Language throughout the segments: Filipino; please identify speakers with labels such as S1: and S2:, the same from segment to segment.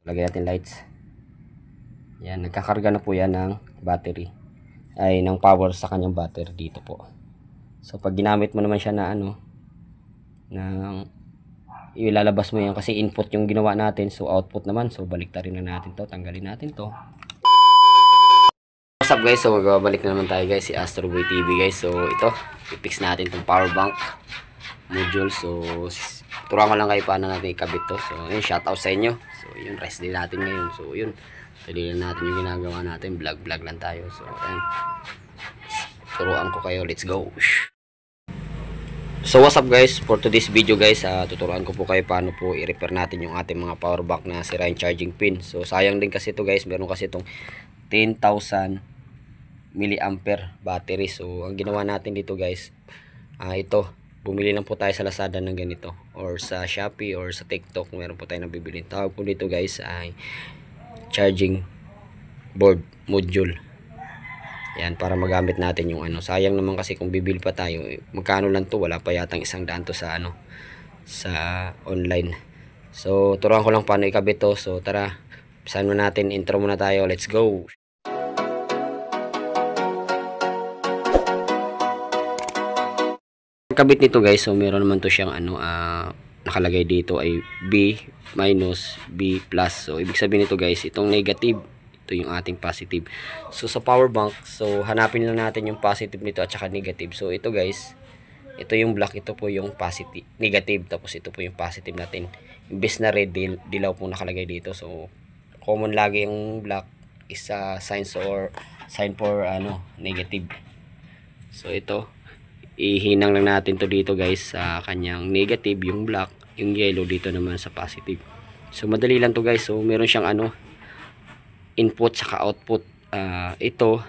S1: Lagyan natin lights. Yan, nagkakarga na po yan ng battery. Ay, ng power sa kanyang battery dito po. So, pag ginamit mo naman siya na ilalabas mo yan kasi input yung ginawa natin. So, output naman. So, baliktarin na natin to. Tanggalin natin to. What's up guys? So, magbabalik na naman tayo guys. Si Astroboy TV guys. So, ito. I-fix natin itong power bank module. So, turuan ko lang kayo paano natin ikabit to. So, yun, shoutout sa inyo. So, yun, rest day natin ngayon. So, yun. Tuloy lang natin yung ginagawa natin. Vlog lang tayo. So, ayan. Turuan ko kayo. Let's go. So, what's up guys? For today's video guys, tuturuan ko po kayo paano po i-repair natin yung ating mga power bank na sira yung charging pin. So, sayang din kasi ito guys. Meron kasi itong 10,000 milliampere battery. So, ang ginawa natin dito guys, ito. Bumili lang po tayo sa Lazada ng ganito. Or sa Shopee or sa TikTok. Meron po tayo nabibili. Tawag po dito guys ay charging board module. Yan, para magamit natin yung sayang naman kasi kung bibili pa tayo, magkano lang to, wala pa yatang 100 to sa sa online. So, turuan ko lang paano ikabit to. So, tara, pisahan mo natin, intro muna tayo. Let's go. Kabit nito guys, so meron naman to siyang nakalagay dito ay B minus B plus. So, ibig sabihin nito guys, itong negative, ito yung ating positive. So sa power bank, so hanapin lang natin yung positive nito at saka negative. So ito guys, ito yung black, ito po yung positive, negative, tapos ito po yung positive natin. Imbes na red, dilaw po nakalagay dito. So common lagi yung black is sign for negative. So ito, ihinang lang natin to dito guys sa kanyang negative, yung black, yung yellow dito naman sa positive. So madali lang to guys. So meron siyang input saka output. Ito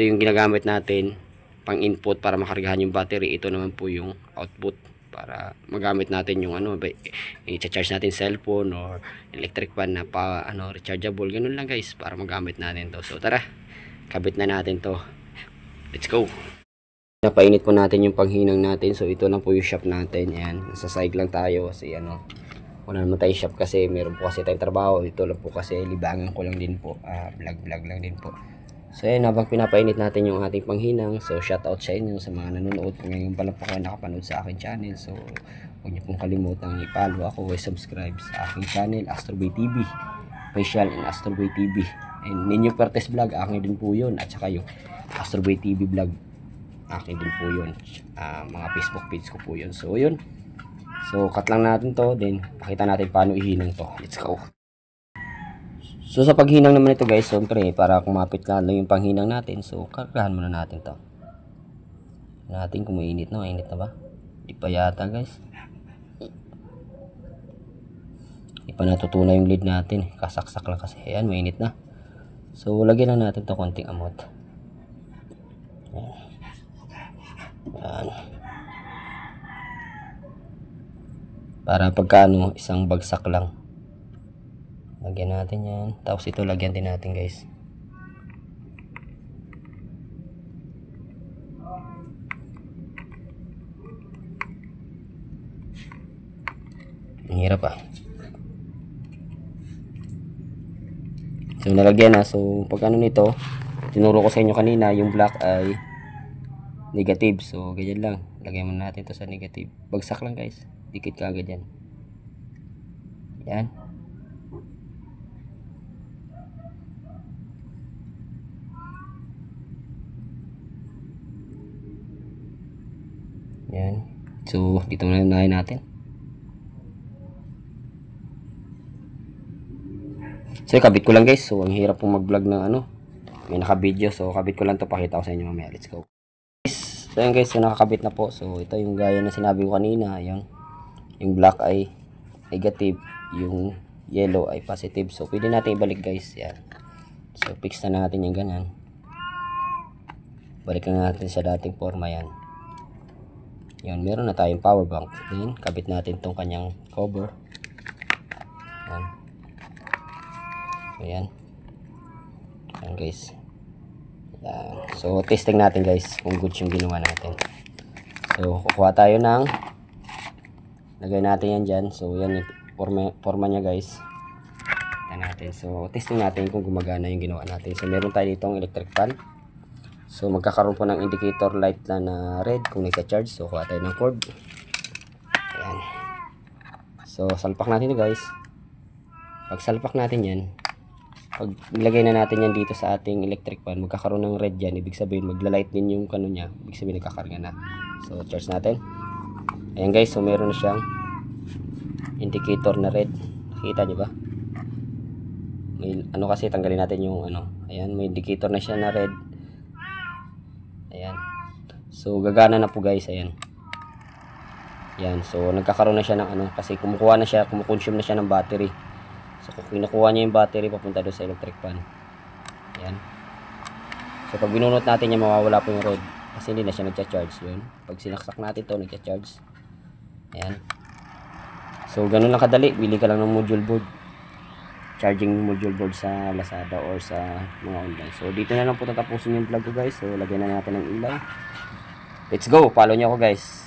S1: yung ginagamit natin pang input para makargahan yung battery. Ito naman po yung output para magamit natin yung i-charge natin cellphone or electric fan na rechargeable. Ganun lang guys para magamit natin to. So tara, kabit na natin to. Let's go. Napainit po natin yung panghinang natin. So ito lang po yung shop natin. Ayan, nasa side lang tayo kasi wala naman tayo shop kasi meron po kasi tayong trabaho. Ito lang po kasi libangan ko lang din po, vlog lang din po. So ayan, habang pinapainit natin yung ating panghinang, so shout out sa inyo sa mga nanonood. Ngayon pa lang po kayo nakapanood sa aking channel, so huwag niyo pong kalimutang i-follow ako o subscribe sa aking channel, Astroboy TV Official and Astroboy TV. And Ninyo Pertes Vlog, akin din po yun. At saka yung Astroboy TV Vlog, akin din po yun. Mga Facebook page ko po yun. So yun, so cut lang natin to, then pakita natin paano ihinang to. Let's go. So sa paghinang naman ito guys, siyempre para kumapit ka lang yung panghinang natin, so kargahan muna natin to. Natin kung mainit na, mainit na ba? Di pa yata guys. Di pa natutunan yung lead natin, kasaksak lang kasi. Ayan, mainit na. So lagyan lang natin to konting amot. Ayan. Para pagka isang bagsak lang. Lagyan natin yan. Tapos ito lagyan din natin guys. Ang hirap So nalagyan na. So pag nito, tinuro ko sa inyo kanina, yung black ay negative. So ganyan lang. Lagyan mo natin to sa negative. Bagsak lang guys. Dikit ka agad yan. Yan. Yan. So dito na natin. So kabit ko lang guys. So ang hirap pong mag-vlog ng may naka-video. So kabit ko lang to, pakita ko sa inyo mamaya. Let's go. So yan guys, so nakakabit na po. So ito yung gaya na sinabi ko kanina, yung black ay negative, yung yellow ay positive. So pwede natin ibalik guys. Yan. So fix na natin yung ganyan. Balikan natin sa dating forma yan. Yan, meron na tayong power bank. Then kabit natin tong kanyang cover. Yan. So yan. Yan guys. Yan. So testing natin guys kung good yung ginawa natin. So kukuha tayo ng, lagay natin yan dyan. So yan yung forma nya guys. Pakita natin. So, testing natin kung gumagana yung ginawa natin. So, meron tayo ditong electric fan. So, magkakaroon po ng indicator light na red kung nagka-charge. So, kuha tayo ng cord. Ayan. So, salpak natin ito guys. Pag salpak natin yan, pag nilagay na natin yan dito sa ating electric fan, magkakaroon ng red yan. Ibig sabihin, magla-light din yung kano niya. Ibig sabihin, nagkakarga na. So, charge natin. Ayan guys, so meron na siyang indicator na red. Nakita nyo ba? May, ano kasi, tanggalin natin yung ano. Ayan, may indicator na siya na red. Ayan. So, gagana na po guys. Ayan. Ayan. So, nagkakaroon na siya ng ano. Kasi kumukuha na siya, kumukonsume na siya ng battery. So, kung kinukuha niya yung battery, papunta doon sa electric fan. Ayan. So, pag binunot natin niya, mawawala po yung red. Kasi hindi na siya nagcha-charge. Yun. Pag sinaksak natin to, nagcha-charge. Ayan. So, ganun lang kadali. Bili ka lang ng module board. Charging module board sa Lazada or sa mga online. So, dito na lang po tatapusin yung vlog ko guys. So, lagyan na natin ng ilaw. Let's go! Follow nyo ako guys.